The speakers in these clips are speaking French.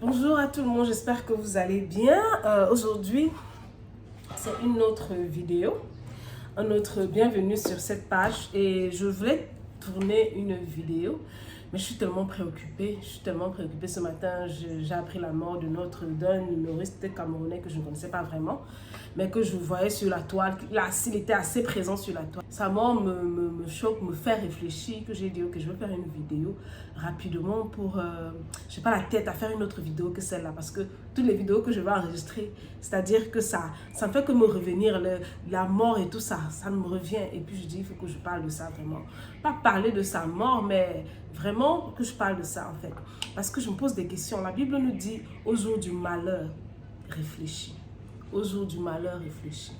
Bonjour à tout le monde, j'espère que vous allez bien. Aujourd'hui, c'est une autre vidéo, un autre bienvenue sur cette page et je voulais tourner une vidéo, mais je suis tellement préoccupée, ce matin. J'ai appris la mort d'un humoriste camerounais que je ne connaissais pas vraiment, mais que je voyais sur la toile. Là, il était assez présent sur la toile. Sa mort me choque, me fait réfléchir, que j'ai dit ok, je vais faire une vidéo rapidement pour, je n'ai pas la tête à faire une autre vidéo que celle-là, parce que toutes les vidéos que je vais enregistrer, c'est-à-dire que ça ne fait que me revenir, la mort et tout ça, ça me revient. Et puis je dis, il faut que je parle de ça vraiment. Pas parler de sa mort, mais vraiment que je parle de ça en fait. Parce que je me pose des questions. La Bible nous dit, au jour du malheur, réfléchis. Au jour du malheur, réfléchis.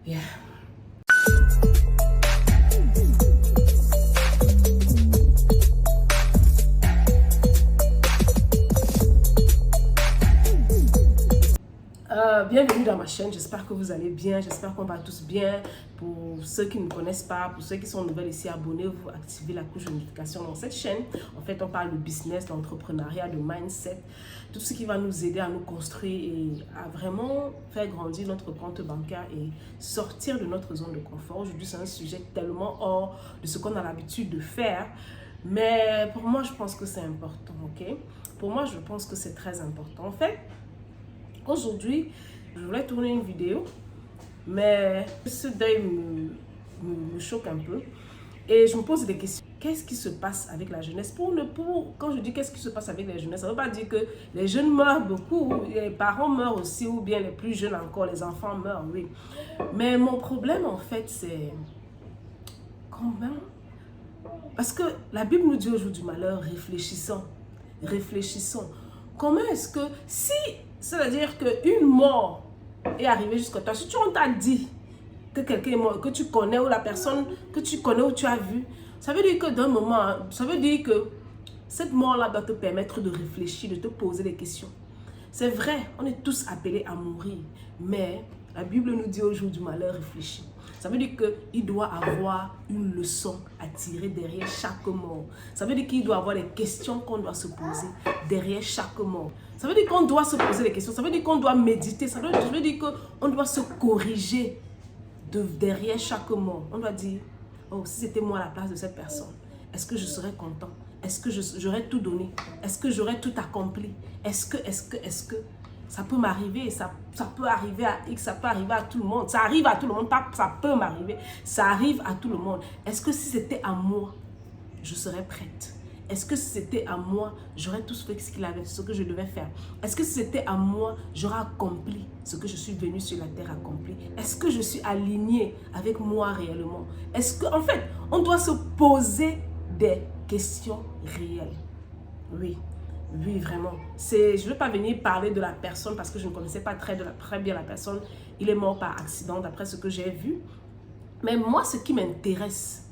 Yeah. Bienvenue dans ma chaîne, j'espère que vous allez bien, j'espère qu'on va tous bien. Pour ceux qui ne me connaissent pas, pour ceux qui sont nouvelles ici, abonnez-vous, activez la cloche de notification dans cette chaîne. En fait, on parle de business, d'entrepreneuriat, de mindset, tout ce qui va nous aider à nous construire et à vraiment faire grandir notre compte bancaire et sortir de notre zone de confort. Aujourd'hui, c'est un sujet tellement hors de ce qu'on a l'habitude de faire, mais pour moi, je pense que c'est important, ok? Pour moi, je pense que c'est très important. En fait, aujourd'hui, je voulais tourner une vidéo, mais ce deuil me choque un peu. Et je me pose des questions. Qu'est-ce qui se passe avec la jeunesse? Quand je dis qu'est-ce qui se passe avec la jeunesse, ça ne veut pas dire que les jeunes meurent beaucoup, les parents meurent aussi, ou bien les plus jeunes encore, les enfants meurent, oui. Mais mon problème, en fait, c'est comment? Parce que la Bible nous dit au jour du malheur, réfléchissons. Réfléchissons. Comment est-ce que, si, c'est-à-dire qu'une mort est arrivée jusqu'à toi, si on t'a dit que quelqu'un est mort, que tu connais, ou la personne que tu connais ou tu as vu, ça veut dire que d'un moment, ça veut dire que cette mort-là doit te permettre de réfléchir, de te poser des questions. C'est vrai, on est tous appelés à mourir, mais la Bible nous dit au jour du malheur, réfléchis. Ça veut dire qu'il doit avoir une leçon à tirer derrière chaque mort. Ça veut dire qu'il doit avoir des questions qu'on doit se poser derrière chaque mort. Ça veut dire qu'on doit se poser des questions. Ça veut dire qu'on doit méditer. Ça veut dire qu'on doit se corriger derrière chaque mort. On doit dire, oh, si c'était moi à la place de cette personne, est-ce que je serais content? Est-ce que j'aurais tout donné? Est-ce que j'aurais tout accompli? Est-ce que ça peut m'arriver? Ça peut arriver à X, ça peut arriver à tout le monde. Ça arrive à tout le monde, pas ça peut m'arriver. Ça arrive à tout le monde. Est-ce que si c'était à moi, je serais prête? Est-ce que si c'était à moi, j'aurais tout fait ce que je devais faire? Est-ce que si c'était à moi, j'aurais accompli ce que je suis venue sur la terre accomplir? Est-ce que je suis alignée avec moi réellement? Est-ce que, en fait, on doit se poser des questions réelles? Oui. Oui, vraiment. Je ne veux pas venir parler de la personne parce que je ne connaissais pas très bien la personne. Il est mort par accident d'après ce que j'ai vu. Mais moi, ce qui m'intéresse,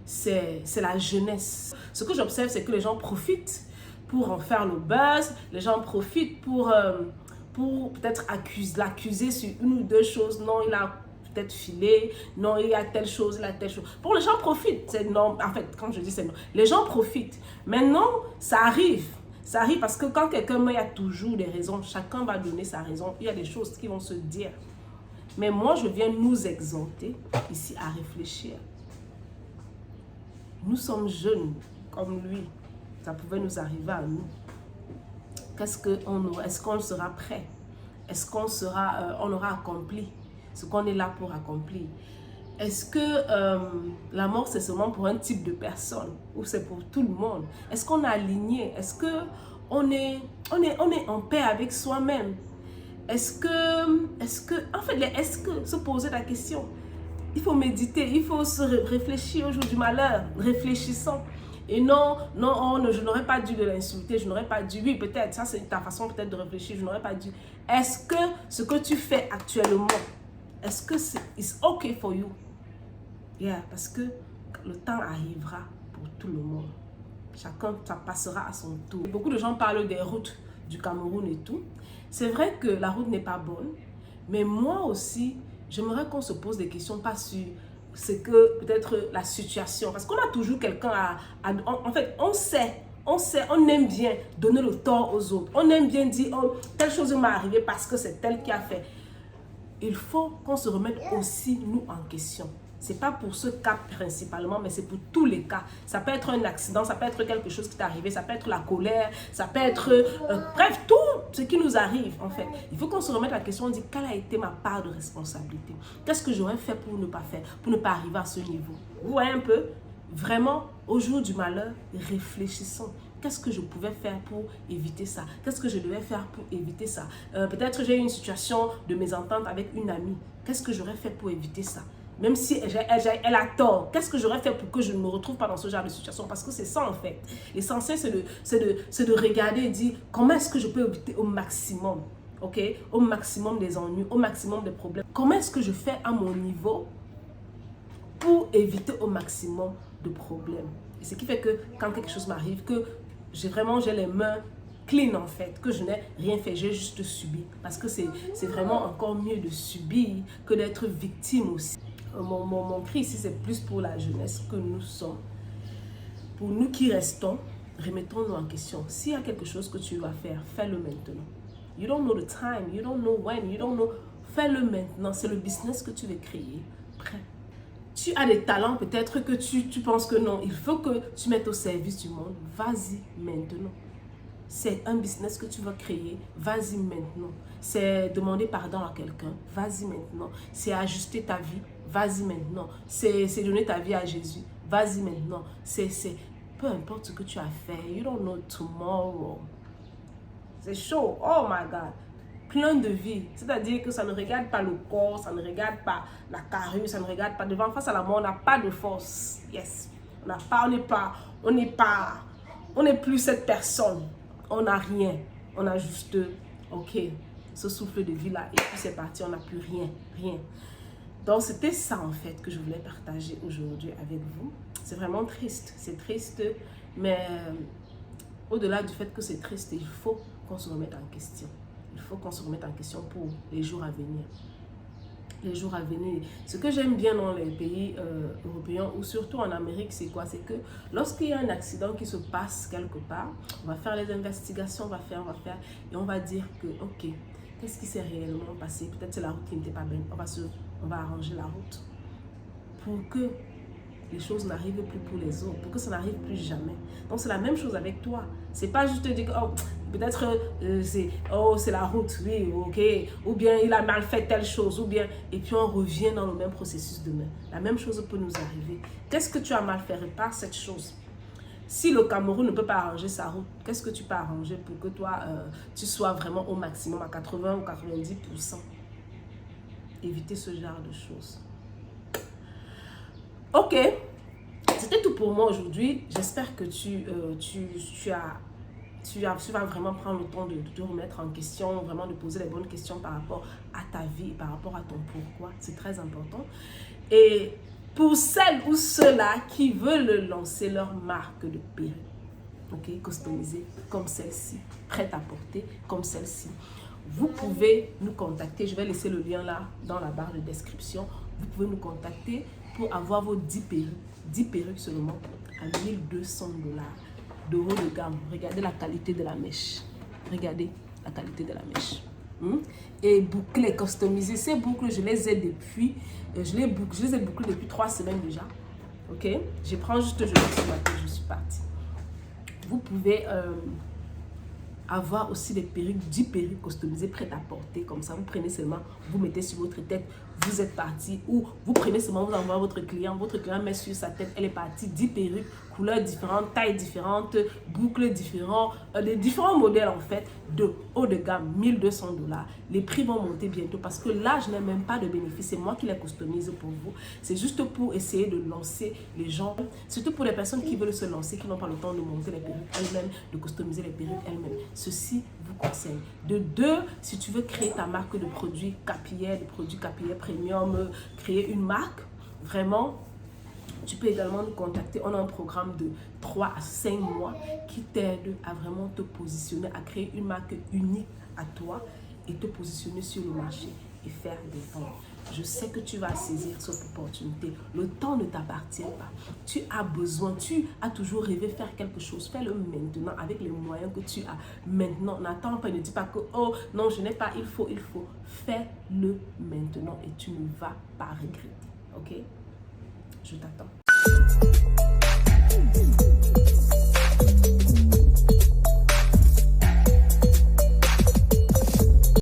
c'est la jeunesse. Ce que j'observe, c'est que les gens profitent pour en faire le buzz. Les gens profitent pour peut-être l'accuser sur une ou deux choses. Non, il a peut-être filé. Non, il y a telle chose, il a telle chose. Pour les gens profitent. C'est non. En fait, quand je dis c'est non, les gens profitent. Maintenant, ça arrive. Ça arrive parce que quand quelqu'un meurt, il y a toujours des raisons. Chacun va donner sa raison. Il y a des choses qui vont se dire. Mais moi, je viens nous exhorter ici à réfléchir. Nous sommes jeunes comme lui. Ça pouvait nous arriver à nous. Est-ce qu'on sera prêt? Est-ce qu'on aura accompli ce qu'on est là pour accomplir? Est-ce que la mort, c'est seulement pour un type de personne ou c'est pour tout le monde? Est-ce qu'on est aligné? Est-ce qu'on est en paix avec soi-même? Est-ce que se poser la question? Il faut méditer, il faut se réfléchir au jour du malheur. Réfléchissons. Et non, je n'aurais pas dû de l'insulter, je n'aurais pas dû, oui peut-être, ça c'est ta façon peut-être de réfléchir, je n'aurais pas dû. Est-ce que ce que tu fais actuellement, est-ce que c'est OK for you? Yeah, parce que le temps arrivera pour tout le monde. Chacun, ça passera à son tour. Beaucoup de gens parlent des routes du Cameroun et tout. C'est vrai que la route n'est pas bonne, mais moi aussi, j'aimerais qu'on se pose des questions, pas sur ce que peut-être la situation. Parce qu'on a toujours quelqu'un en fait, on sait on aime bien donner le tort aux autres. On aime bien dire, oh, telle chose m'est arrivée parce que c'est elle qui a fait. Il faut qu'on se remette aussi, nous, en question. Ce n'est pas pour ce cas principalement, mais c'est pour tous les cas. Ça peut être un accident, ça peut être quelque chose qui t'est arrivé, ça peut être la colère, ça peut être... bref, tout ce qui nous arrive, en fait. Il faut qu'on se remette en question, on dit, quelle a été ma part de responsabilité? Qu'est-ce que j'aurais fait pour ne pas faire, pour ne pas arriver à ce niveau? Vous voyez un peu? Vraiment, au jour du malheur, réfléchissons. Qu'est-ce que je pouvais faire pour éviter ça? Qu'est-ce que je devais faire pour éviter ça? Peut-être j'ai eu une situation de mésentente avec une amie. Qu'est-ce que j'aurais fait pour éviter ça? Même si elle a tort, qu'est-ce que j'aurais fait pour que je ne me retrouve pas dans ce genre de situation? Parce que c'est ça en fait. L'essentiel, c'est de regarder et dire comment est-ce que je peux éviter au maximum, ok? Au maximum des ennuis, au maximum des problèmes. Comment est-ce que je fais à mon niveau pour éviter au maximum de problèmes? Et ce qui fait que quand quelque chose m'arrive, que j'ai les mains clean en fait, que je n'ai rien fait, j'ai juste subi. Parce que c'est vraiment encore mieux de subir que d'être victime aussi. Mon cri ici, c'est plus pour la jeunesse que nous sommes. Pour nous qui restons, remettons-nous en question. S'il y a quelque chose que tu vas faire, fais-le maintenant. You don't know the time, you don't know when, you don't know. Fais-le maintenant. C'est le business que tu veux créer. Prêt. Tu as des talents peut-être que tu penses que non. Il faut que tu mettes au service du monde. Vas-y maintenant. C'est un business que tu vas créer, vas-y maintenant. C'est demander pardon à quelqu'un, vas-y maintenant. C'est ajuster ta vie, vas-y maintenant. C'est donner ta vie à Jésus, vas-y maintenant. Peu importe ce que tu as fait, you don't know tomorrow. C'est chaud, oh my God. Plein de vie, c'est-à-dire que ça ne regarde pas le corps, ça ne regarde pas la carrure, ça ne regarde pas devant. Face à la mort, on n'a pas de force. Yes, on n'est plus cette personne. On n'a rien, on a juste, ok, ce souffle de vie là, et puis c'est parti, on n'a plus rien. Donc c'était ça en fait que je voulais partager aujourd'hui avec vous. C'est vraiment triste, c'est triste, mais au-delà du fait que c'est triste, il faut qu'on se remette en question. Il faut qu'on se remette en question pour les jours à venir. Les jours à venir. Ce que j'aime bien dans les pays européens ou surtout en Amérique, c'est quoi? C'est que lorsqu'il y a un accident qui se passe quelque part, on va faire les investigations, on va faire, et on va dire que, ok, qu'est-ce qui s'est réellement passé? Peut-être c'est la route qui n'était pas bonne. On va arranger la route pour que les choses n'arrivent plus pour les autres, pour que ça n'arrive plus jamais. Donc c'est la même chose avec toi. C'est pas juste te dire, oh, peut-être c'est la route, oui, ok, ou bien il a mal fait telle chose, ou bien, et puis on revient dans le même processus demain. La même chose peut nous arriver. Qu'est-ce que tu as mal fait? Répare cette chose. Si le Cameroun ne peut pas arranger sa route, qu'est-ce que tu peux arranger pour que toi, tu sois vraiment au maximum à 80 ou 90%? Éviter ce genre de choses. Ok, c'était tout pour moi aujourd'hui. J'espère que tu vas vraiment prendre le temps de te remettre en question, vraiment de poser les bonnes questions par rapport à ta vie, par rapport à ton pourquoi. C'est très important. Et pour celles ou ceux-là qui veulent lancer leur marque de perruque, ok, customisée comme celle-ci, prête à porter comme celle-ci, vous pouvez nous contacter. Je vais laisser le lien là dans la barre de description. Vous pouvez nous contacter pour avoir vos 10 perruques. 10 perruques seulement à $1200 de haut de gamme. Regardez la qualité de la mèche. Regardez la qualité de la mèche. Et bouclées, customisées. Ces boucles, je les ai depuis, je les ai bouclées depuis 3 semaines déjà. Ok? Je prends juste, je vais ce matin, je suis partie. Vous pouvez avoir aussi des perruques, 10 perruques customisées prêtes à porter. Comme ça, vous prenez seulement, vous mettez sur votre tête, vous êtes parti. Ou vous prenez seulement, vous envoyez votre client met sur sa tête, elle est partie. 10 perruques, couleurs différentes, tailles différentes, boucles différentes, des différents modèles en fait, de haut de gamme, $1200. Les prix vont monter bientôt parce que là, je n'ai même pas de bénéfice. C'est moi qui les customise pour vous. C'est juste pour essayer de lancer les gens, surtout pour les personnes qui veulent se lancer, qui n'ont pas le temps de monter les perruques elles-mêmes, de customiser les perruques elles-mêmes. Ceci vous conseille. De 2, si tu veux créer ta marque de produits capillaires, premium, créer une marque, vraiment, tu peux également nous contacter. On a un programme de 3 à 5 mois qui t'aide à vraiment te positionner, à créer une marque unique à toi et te positionner sur le marché et faire des ventes. je sais que tu vas saisir cette opportunité. Le temps ne t'appartient pas. Tu as besoin, tu as toujours rêvé faire quelque chose. Fais-le maintenant avec les moyens que tu as maintenant. N'attends pas, ne dis pas que oh non, je n'ai pas, il faut. Fais-le maintenant et tu ne vas pas regretter. Ok? Je t'attends.